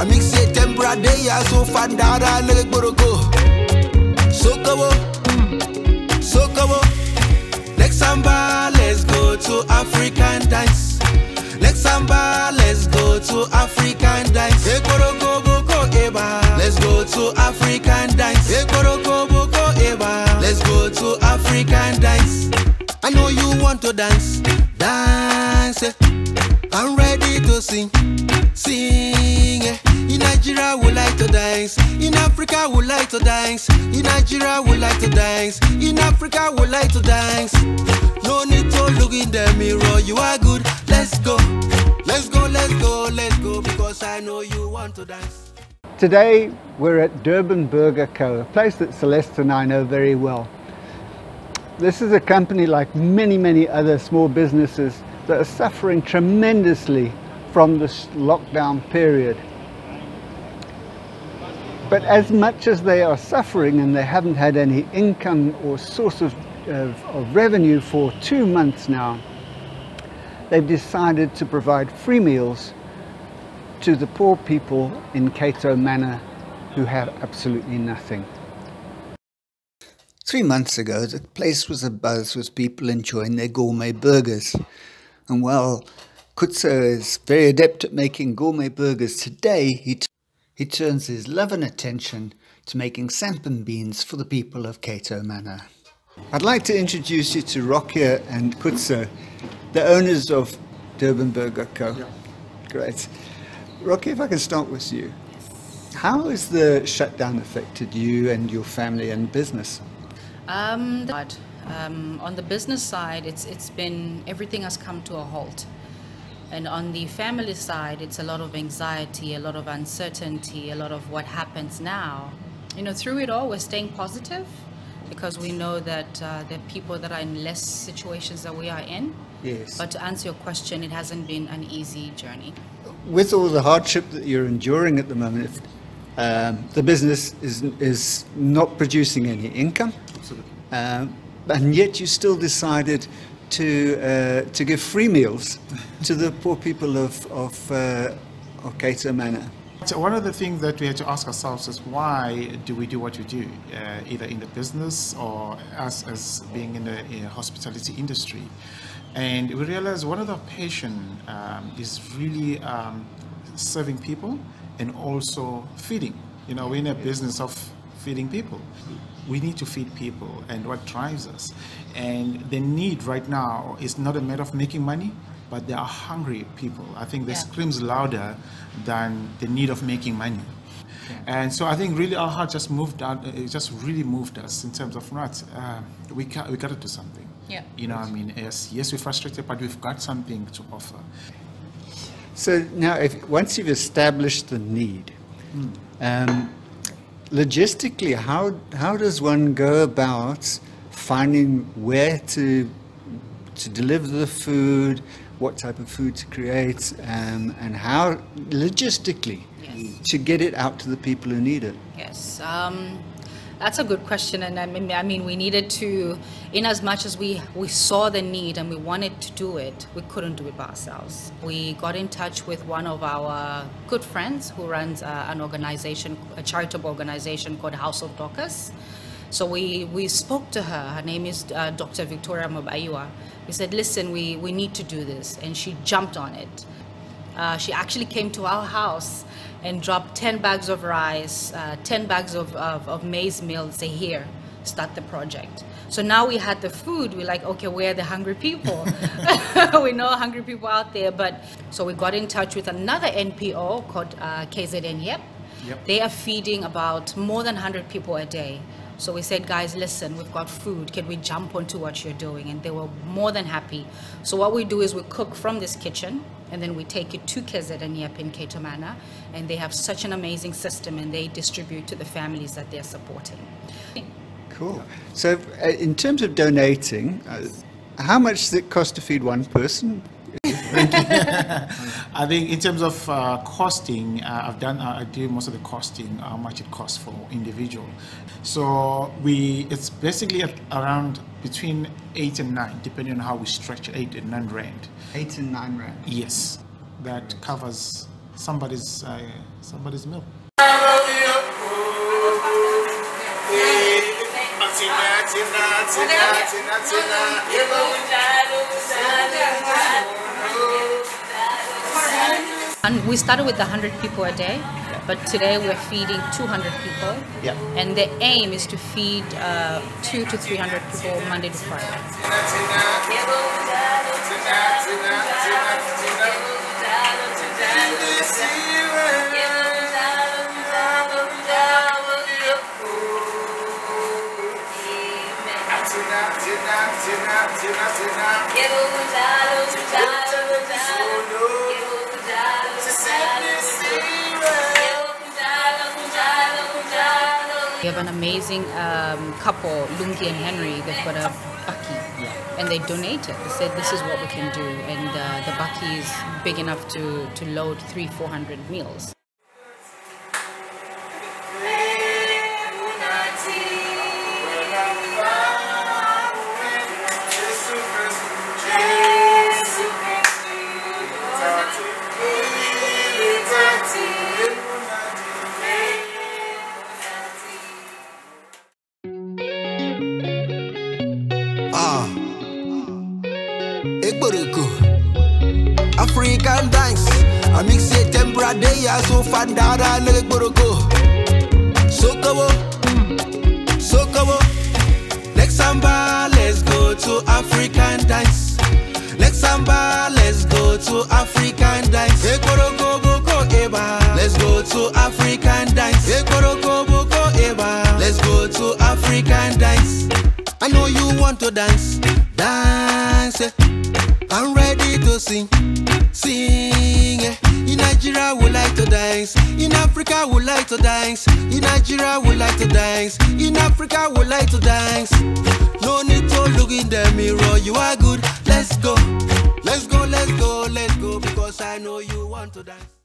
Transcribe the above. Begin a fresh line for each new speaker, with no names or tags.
I mix it tempera day, I so fandara le boroko. Sokobo, Sokobo. Let's samba, let's go to African dance. Let's samba, let's go to African dance. Let's go to African dance. Let's go to African dance. I know you want to dance, dance. I'm ready to sing, sing. In Nigeria we like to dance. In Africa we like to dance. In Nigeria we like to dance. In Africa we like to dance. No need to look in the mirror. You are good. Let's go, let's go, let's go, let's go. Because I know you want to dance.
Today we're at Durban Burger Co, a place that Celeste and I know very well. This is a company like many other small businesses that are suffering tremendously from this lockdown period. But as much as they are suffering and they haven't had any income or source of revenue for 2 months now, they've decided to provide free meals to the poor people in Cato Manor who have absolutely nothing. 3 months ago, the place was abuzz with people enjoying their gourmet burgers. And while Kutso is very adept at making gourmet burgers today, he turns his love and attention to making sampan beans for the people of Cato Manor. I'd like to introduce you to Rokia and Kutso, the owners of Durban Burger Co. Yeah. Great. Rokia, if I can start with you. How has the shutdown affected you and your family and business?
On the business side, it's been, everything has come to a halt. And on the family side, it's a lot of anxiety, a lot of uncertainty, a lot of what happens now. You know, through it all, we're staying positive because we know that there are people that are in less situations that we are in.
Yes.
But to answer your question, it hasn't been an easy journey.
With all the hardship that you're enduring at the moment, if, the business is not producing any income, and yet you still decided to give free meals to the poor people of Cato Manor.
So one of the things that we had to ask ourselves is why do we do what we do, either in the business or us as being in the hospitality industry. And we realized one of the passion is really serving people and also feeding. You know, we're in a business of feeding people. We need to feed people and what drives us. And the need right now is not a matter of making money, but there are hungry people. I think that screams louder than the need of making money. Yeah. And so I think really our heart just moved out, it just really moved us in terms of not, we got to do something. Yeah. You know what I mean? Yes, we're frustrated, but we've got something to offer.
So now, once you've established the need, logistically, how does one go about finding where to deliver the food, what type of food to create, and how logistically to get it out to the people who need it? Yes.
That's a good question, and I mean we needed to, in as much as we saw the need and we wanted to do it, we couldn't do it by ourselves. We got in touch with one of our good friends who runs an organization, a charitable organization called House of Doctors. So we spoke to her. Her name is Dr. Victoria Mabaiwa. We said, listen, we need to do this, and she jumped on it. She actually came to our house and dropped 10 bags of rice, 10 bags of maize meal, say, here, start the project. So now we had the food, we're like, okay, where are the hungry people? We know hungry people out there, but so we got in touch with another NPO called KZN Yep. They are feeding about more than 100 people a day. So we said, guys, listen, we've got food. Can we jump onto what you're doing? And they were more than happy. So what we do is we cook from this kitchen, and then we take it to KZN Yep in Cato Manor. And they have such an amazing system, and they distribute to the families that they're supporting.
Cool. So in terms of donating, how much does it cost to feed one person?
I think in terms of costing, I do most of the costing, how much it costs for individual. So it's basically around between 8 and 9, depending on how we stretch 8 and 9 rand.
8 and 9 rand.
Yes, that covers somebody's meal.
And we started with 100 people a day, but today we're feeding 200 people.
Yeah.
And the aim is to feed 200 to 300 people Monday to Friday. We have an amazing couple, Lungi and Henry. They've got a bucky, and they donated. They said this is what we can do, and the bucky is big enough to load 300-400 meals.
African dance, I mix it tempera day, so fandara leg boroko. Sokowo, next samba, let's go to African dance. Next samba, let's go to African dance. Ekoroko boko eba, let's go to African dance. Ekoroko boko eba, let's go to African dance. I know you want to dance, dance. I'm ready to sing. In Nigeria we like to dance. In Africa we like to dance. In Nigeria we like to dance. In Africa we like to dance. No need to look in the mirror. You are good. Let's go. Let's go. Let's go. Let's go. Because I know you want to dance.